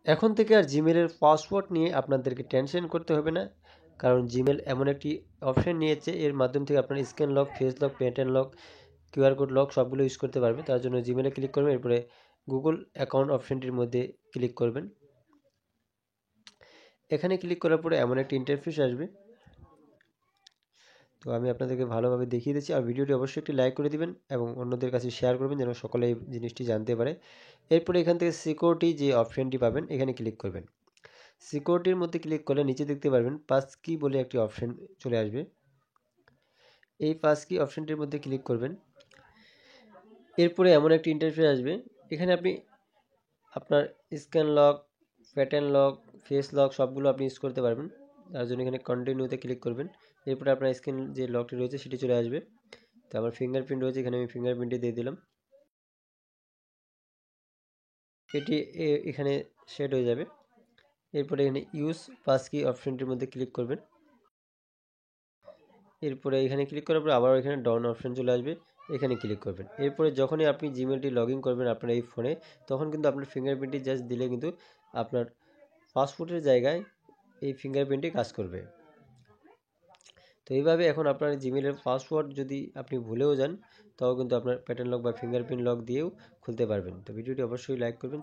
এখন থেকে আর জিমেলের পাসওয়ার্ড নিয়ে আপনাদেরকে টেনশন করতে হবে না, কারণ জিমেল এমন একটি অপশন নিয়েছে এর মাধ্যম থেকে আপনার scan lock, face lock, pattern lock, QR code lock সবগুলো ইউজ করতে পারবে। তার জন্য জিমেলে ক্লিক করবেন, এরপরে গুগল অ্যাকাউন্ট অপশনটির মধ্যে ক্লিক করবেন। এখানে ক্লিক করার পরে এমন একটি ইন্টারফেস আসবে। তো আমি আপনাদেরকে ভালোভাবে দেখিয়ে দিচ্ছি, আর ভিডিওটি অবশ্যই একটি লাইক করে দিবেন এবং অন্যদের কাছে শেয়ার করবেন যেন সকলে এই জিনিসটি জানতে পারে। এরপরে এখান থেকে সিকিউরিটি যে অপশনটি পাবেন এখানে ক্লিক করবেন। সিকিউরিটির মধ্যে ক্লিক করলে নিচে দেখতে পারবেন পাস কি বলে একটি অপশন চলে আসবে। এই পাস কি অপশনটির মধ্যে ক্লিক করবেন। এরপরে এমন একটি ইন্টারফেস আসবে, এখানে আপনি আপনার scan lock, pattern lock, face lock সবগুলো আপনি ইউজ করতে পারবেন। তার জন্য এখানে কন্টিনিউতে ক্লিক করবেন। এরপরে আপনার স্ক্যান যে লকটি রয়েছে সেটি চলে আসবে। তো আমার ফিঙ্গারপ্রিন্ট রয়েছে, এখানে আমি ফিঙ্গারপ্রিন্টটি দিয়ে দিলাম। এটি এখানে সেট হয়ে যাবে। এরপরে এখানে ইউজ পাস কি অপশনটির মধ্যে ক্লিক করবেন। এরপরে এখানে ক্লিক করার পরে আবার এখানে ডাউন অপশন চলে আসবে, এখানে ক্লিক করবেন। এরপরে যখনই আপনি জিমেলটি লগ ইন করবেন আপনার এই ফোনে, তখন কিন্তু আপনার ফিঙ্গারপ্রিন্টটি জাস্ট দিলে কিন্তু আপনার পাসপোর্টের জায়গায় এই ফিঙ্গারপ্রিন্টটি কাজ করবে। তো এইভাবে এখন আপনার জিমেলের পাসওয়ার্ড যদি আপনি ভুলেও যান, তাও কিন্তু আপনার প্যাটার্ন লক বা ফিঙ্গারপ্রিন্ট লক দিয়েও খুলতে পারবেন। তো ভিডিওটি অবশ্যই লাইক করবেন।